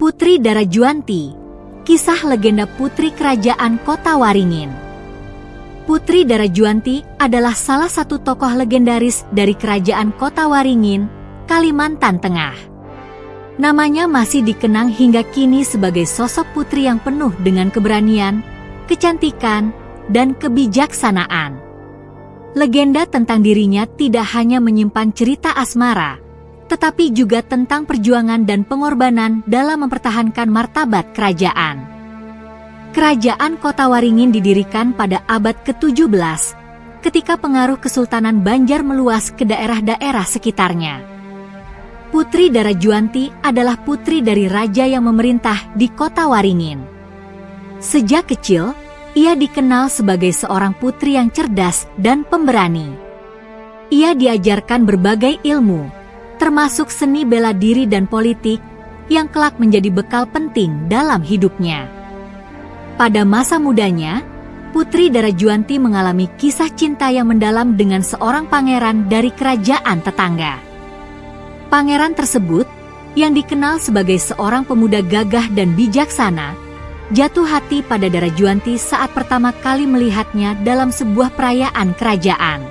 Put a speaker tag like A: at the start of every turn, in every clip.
A: Putri Darajuanti, kisah legenda putri kerajaan Kota Waringin. Putri Darajuanti adalah salah satu tokoh legendaris dari kerajaan Kota Waringin, Kalimantan Tengah. Namanya masih dikenang hingga kini sebagai sosok putri yang penuh dengan keberanian, kecantikan, dan kebijaksanaan. Legenda tentang dirinya tidak hanya menyimpan cerita asmara, tetapi juga tentang perjuangan dan pengorbanan dalam mempertahankan martabat kerajaan. Kerajaan Kota Waringin didirikan pada abad ke-17, ketika pengaruh Kesultanan Banjar meluas ke daerah-daerah sekitarnya. Putri Darajuanti adalah putri dari raja yang memerintah di Kota Waringin. Sejak kecil, ia dikenal sebagai seorang putri yang cerdas dan pemberani. Ia diajarkan berbagai ilmu, termasuk seni bela diri dan politik, yang kelak menjadi bekal penting dalam hidupnya. Pada masa mudanya, Putri Darajuanti mengalami kisah cinta yang mendalam dengan seorang pangeran dari kerajaan tetangga. Pangeran tersebut, yang dikenal sebagai seorang pemuda gagah dan bijaksana, jatuh hati pada Darajuanti saat pertama kali melihatnya dalam sebuah perayaan kerajaan.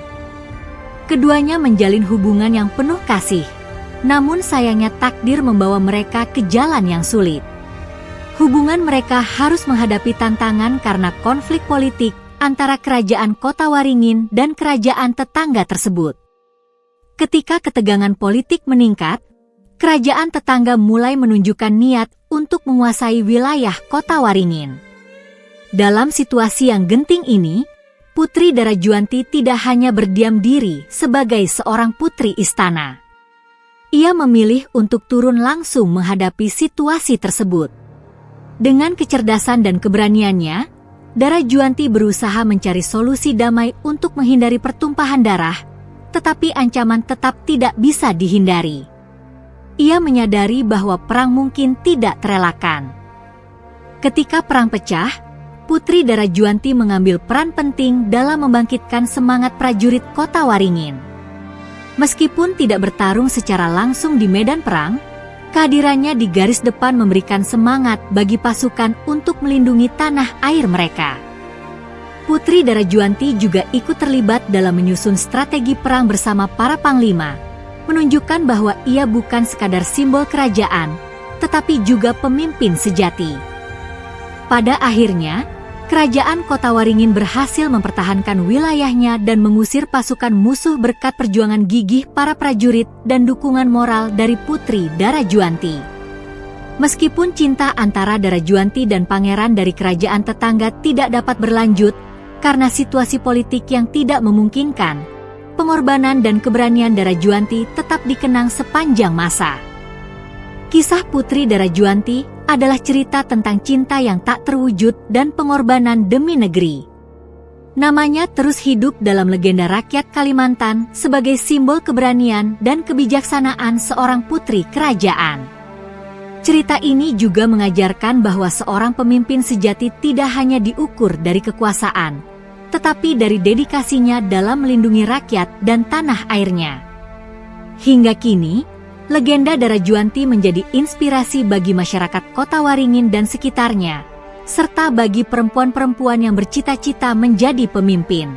A: Keduanya menjalin hubungan yang penuh kasih, namun sayangnya takdir membawa mereka ke jalan yang sulit. Hubungan mereka harus menghadapi tantangan karena konflik politik antara kerajaan Kota Waringin dan kerajaan tetangga tersebut. Ketika ketegangan politik meningkat, kerajaan tetangga mulai menunjukkan niat untuk menguasai wilayah Kota Waringin. Dalam situasi yang genting ini, Putri Darajuanti tidak hanya berdiam diri sebagai seorang putri istana. Ia memilih untuk turun langsung menghadapi situasi tersebut. Dengan kecerdasan dan keberaniannya, Darajuanti berusaha mencari solusi damai untuk menghindari pertumpahan darah, tetapi ancaman tetap tidak bisa dihindari. Ia menyadari bahwa perang mungkin tidak terelakkan. Ketika perang pecah, Putri Darajuanti mengambil peran penting dalam membangkitkan semangat prajurit Kota Waringin. Meskipun tidak bertarung secara langsung di medan perang, kehadirannya di garis depan memberikan semangat bagi pasukan untuk melindungi tanah air mereka. Putri Darajuanti juga ikut terlibat dalam menyusun strategi perang bersama para panglima, menunjukkan bahwa ia bukan sekadar simbol kerajaan, tetapi juga pemimpin sejati. Pada akhirnya, kerajaan Kota Waringin berhasil mempertahankan wilayahnya dan mengusir pasukan musuh berkat perjuangan gigih para prajurit dan dukungan moral dari Putri Darajuanti. Meskipun cinta antara Darajuanti dan pangeran dari kerajaan tetangga tidak dapat berlanjut karena situasi politik yang tidak memungkinkan, pengorbanan dan keberanian Darajuanti tetap dikenang sepanjang masa. Kisah Putri Darajuanti adalah cerita tentang cinta yang tak terwujud dan pengorbanan demi negeri. Namanya terus hidup dalam legenda rakyat Kalimantan sebagai simbol keberanian dan kebijaksanaan seorang putri kerajaan. Cerita ini juga mengajarkan bahwa seorang pemimpin sejati tidak hanya diukur dari kekuasaan, tetapi dari dedikasinya dalam melindungi rakyat dan tanah airnya. Hingga kini, legenda Darajuanti menjadi inspirasi bagi masyarakat Kota Waringin dan sekitarnya, serta bagi perempuan-perempuan yang bercita-cita menjadi pemimpin.